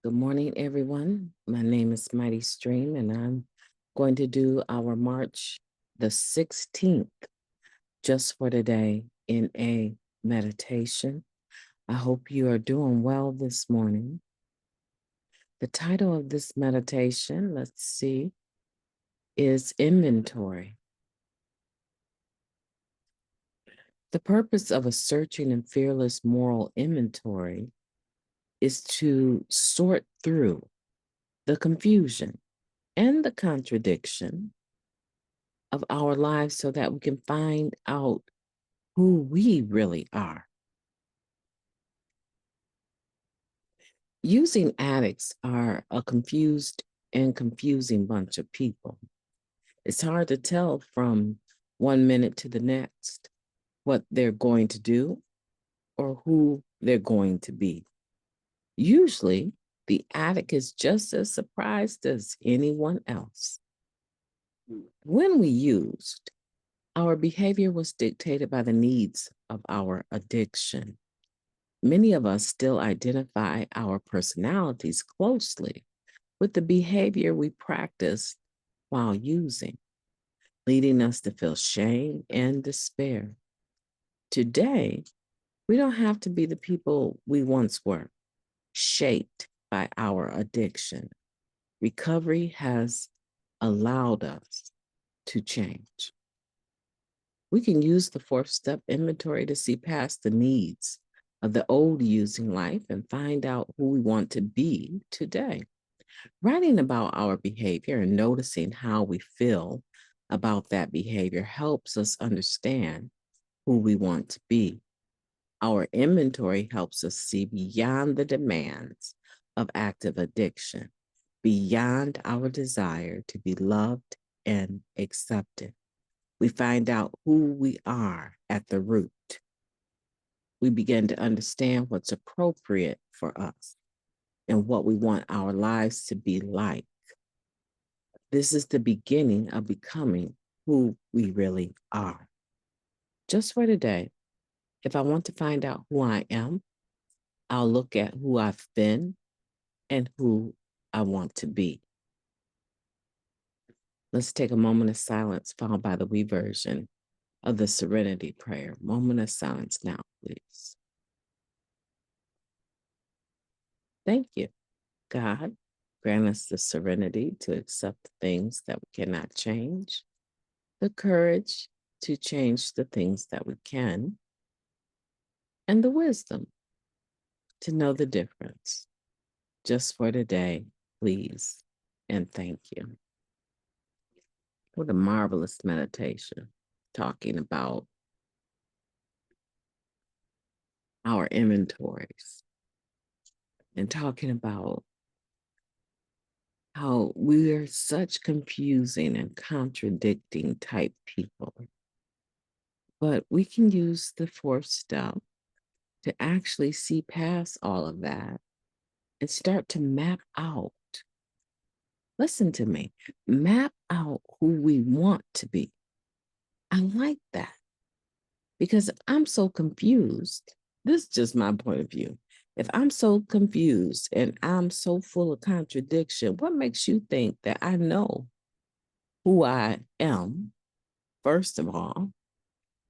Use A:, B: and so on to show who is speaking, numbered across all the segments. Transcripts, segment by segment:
A: Good morning, everyone. My name is MightyStream, and I'm going to do our March the 16th just for today in a meditation. I hope you are doing well this morning. The title of this meditation, let's see, is Inventory. The purpose of a searching and fearless moral inventory is to sort through the confusion and the contradiction of our lives so that we can find out who we really are. Using addicts are a confused and confusing bunch of people. It's hard to tell from 1 minute to the next what they're going to do or who they're going to be. Usually, the addict is just as surprised as anyone else. When we used, our behavior was dictated by the needs of our addiction. Many of us still identify our personalities closely with the behavior we practiced while using, leading us to feel shame and despair. Today, we don't have to be the people we once were, shaped by our addiction. Recovery has allowed us to change. We can use the fourth step inventory to see past the needs of the old using life and find out who we want to be today. Writing about our behavior and noticing how we feel about that behavior helps us understand who we want to be. Our inventory helps us see beyond the demands of active addiction, beyond our desire to be loved and accepted. We find out who we are at the root. We begin to understand what's appropriate for us and what we want our lives to be like. This is the beginning of becoming who we really are. Just for today, if I want to find out who I am, I'll look at who I've been and who I want to be. Let's take a moment of silence, followed by the we version of the Serenity Prayer. Moment of silence now, please. Thank you, God. Grant us the serenity to accept the things that we cannot change, the courage to change the things that we can, and the wisdom to know the difference. Just for today, please, and thank you. What a marvelous meditation, talking about our inventories and talking about how we are such confusing and contradicting type people. But we can use the fourth step to actually see past all of that and start to map out. Listen to me, map out who we want to be. I like that because I'm so confused. This is just my point of view. If I'm so confused and I'm so full of contradiction, what makes you think that I know who I am, first of all,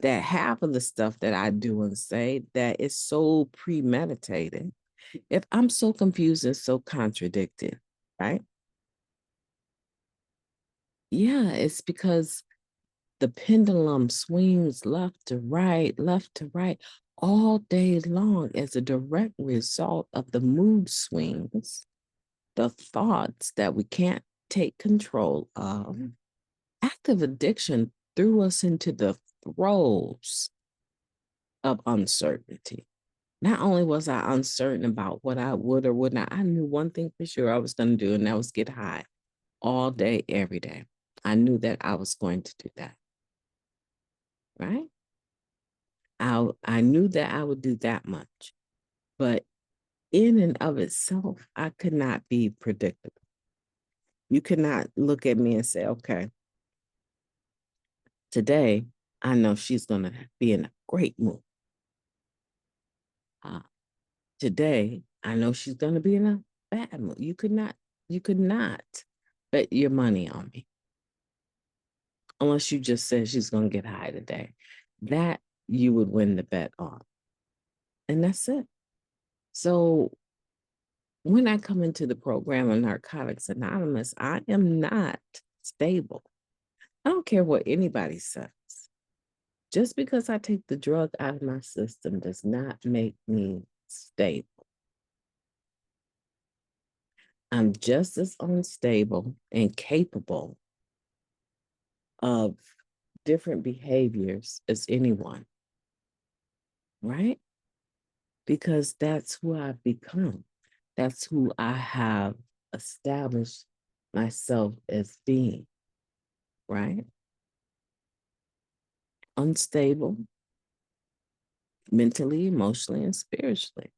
A: that half of the stuff that I do and say that is so premeditated, if I'm so confused and so contradicted, right? Yeah, it's because the pendulum swings left to right all day long as a direct result of the mood swings, the thoughts that we can't take control of. Active addiction threw us into the throes of uncertainty. Not only was I uncertain about what I would or would not, I knew one thing for sure I was going to do, and that was get high all day, every day. I knew that I was going to do that, right? I knew that I would do that much, but in and of itself, I could not be predictable. You could not look at me and say, okay, today I know she's going to be in a great mood. Today I know she's going to be in a bad mood. You could not bet your money on me unless you just said she's going to get high today. That you would win the bet on. And that's it. So when I come into the program of Narcotics Anonymous, I am not stable. I don't care what anybody says. Just because I take the drug out of my system does not make me stable. I'm just as unstable and capable of different behaviors as anyone, right? Because that's who I've become. That's who I have established myself as being, right? Unstable, mentally, emotionally, and spiritually.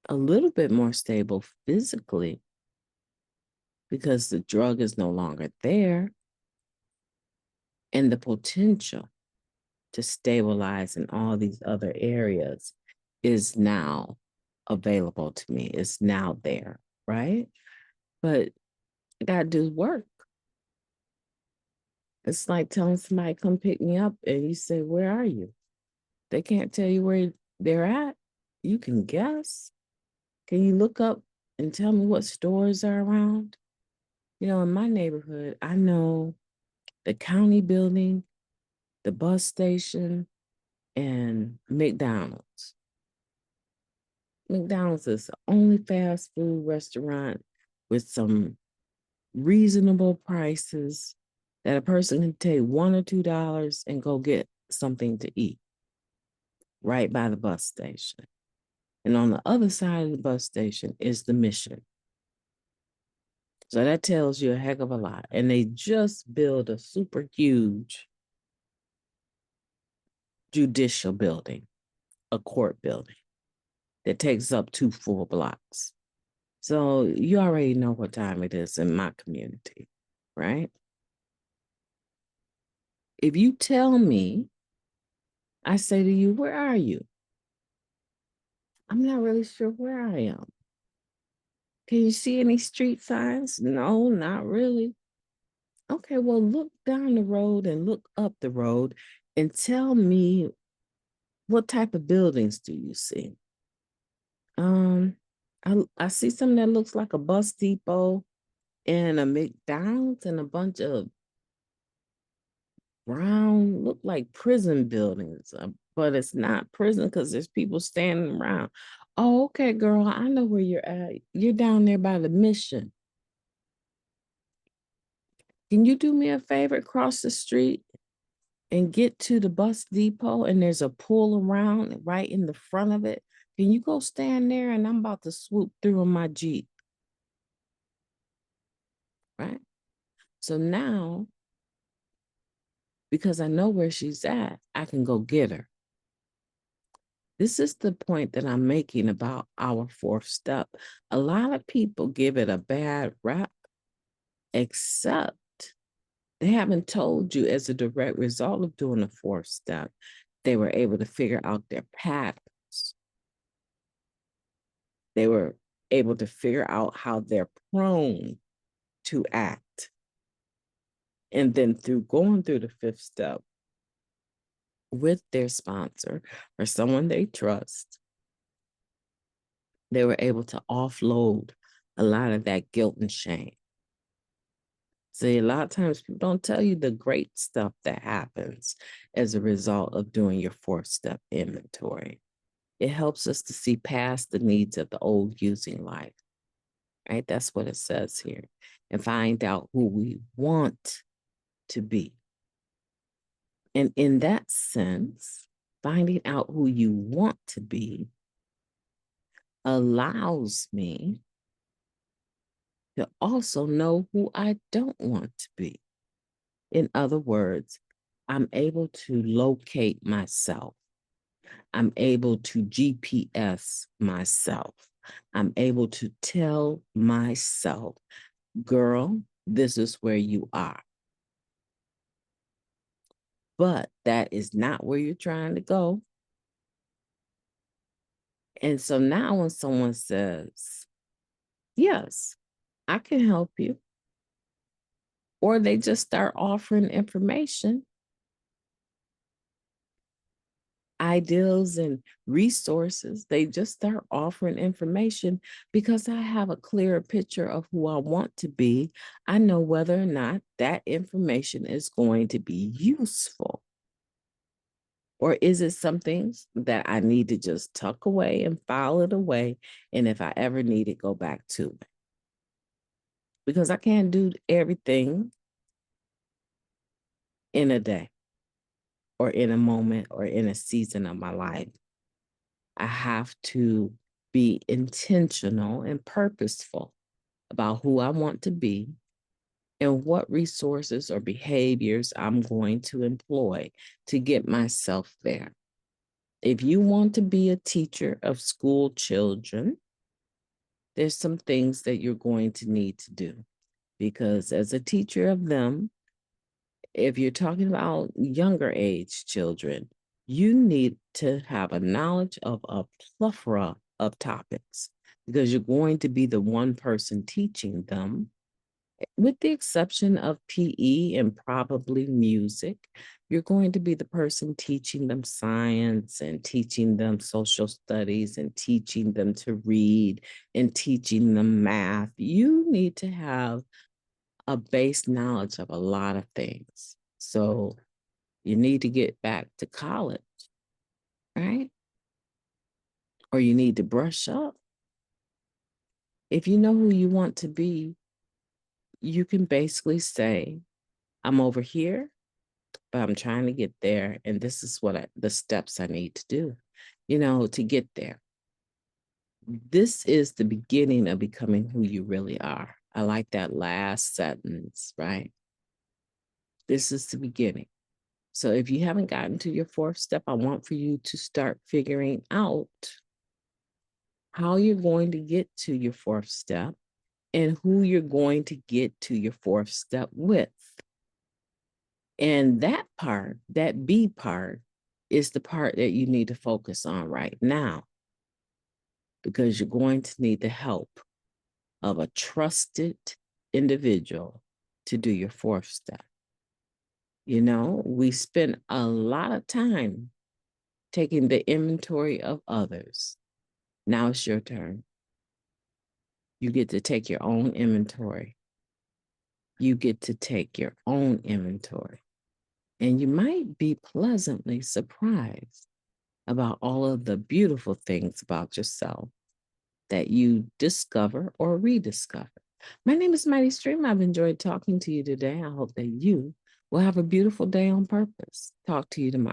A: A little bit more stable physically because the drug is no longer there, and the potential to stabilize in all these other areas is now available to me. It's now there, right? But I got to do work. It's like telling somebody, come pick me up, and you say, where are you? They can't tell you where they're at. You can guess. Can you look up and tell me what stores are around? You know, in my neighborhood, I know the county building, the bus station, and McDonald's. McDonald's is the only fast food restaurant with some reasonable prices that a person can take $1 or $2 and go get something to eat right by the bus station. And on the other side of the bus station is the Mission. So that tells you a heck of a lot. And they just built a super huge judicial building, a court building that takes up 2 full blocks. So you already know what time it is in my community, right? If you tell me, I say to you, where are you? I'm not really sure where I am. Can you see any street signs? No, not really. Okay, well, look down the road and look up the road and tell me, what type of buildings do you see? Um, I see something that looks like a bus depot and a McDonald's and a bunch of brown, look like prison buildings, but it's not prison because there's people standing around. Oh, okay, girl, I know where you're at. You're down there by the Mission. Can you do me a favor? Cross the street and get to the bus depot, and there's a pull around right in the front of it. Can you go stand there? And I'm about to swoop through in my Jeep, right? So now, because I know where she's at, I can go get her. This is the point that I'm making about our 4th step. A lot of people give it a bad rap, except they haven't told you as a direct result of doing the 4th step, they were able to figure out their patterns. They were able to figure out how they're prone to act. And then through going through the 5th step with their sponsor or someone they trust, they were able to offload a lot of that guilt and shame. See, a lot of times people don't tell you the great stuff that happens as a result of doing your 4th step inventory. It helps us to see past the needs of the old using life, right? That's what it says here. And find out who we want to be. And in that sense, finding out who you want to be allows me to also know who I don't want to be. In other words, I'm able to locate myself. I'm able to GPS myself. I'm able to tell myself, girl, this is where you are. But that is not where you're trying to go. And so now when someone says, yes, I can help you, or they just start offering information, ideals and resources, they just start offering information because I have a clearer picture of who I want to be. I know whether or not that information is going to be useful. Or is it something that I need to just tuck away and file it away? And if I ever need it, go back to it. Because I can't do everything in a day or in a moment or in a season of my life. I have to be intentional and purposeful about who I want to be and what resources or behaviors I'm going to employ to get myself there. If you want to be a teacher of school children, there's some things that you're going to need to do, because as a teacher of them, if you're talking about younger age children, you need to have a knowledge of a plethora of topics, because you're going to be the one person teaching them, with the exception of PE and probably music. You're going to be the person teaching them science and teaching them social studies and teaching them to read and teaching them math. You need to have a base knowledge of a lot of things. So you need to get back to college, right? Or you need to brush up. If you know who you want to be, you can basically say, I'm over here, but I'm trying to get there. And this is the steps I need to do, to get there. This is the beginning of becoming who you really are. I like that last sentence, right? This is the beginning. So if you haven't gotten to your fourth step, I want for you to start figuring out how you're going to get to your fourth step and who you're going to get to your fourth step with. And that part, that B part, is the part that you need to focus on right now, because you're going to need the help of a trusted individual to do your fourth step. We spend a lot of time taking the inventory of others. Now it's your turn. You get to take your own inventory. You get to take your own inventory. And you might be pleasantly surprised about all of the beautiful things about yourself that you discover or rediscover. My name is Mighty Stream. I've enjoyed talking to you today. I hope that you will have a beautiful day on purpose. Talk to you tomorrow.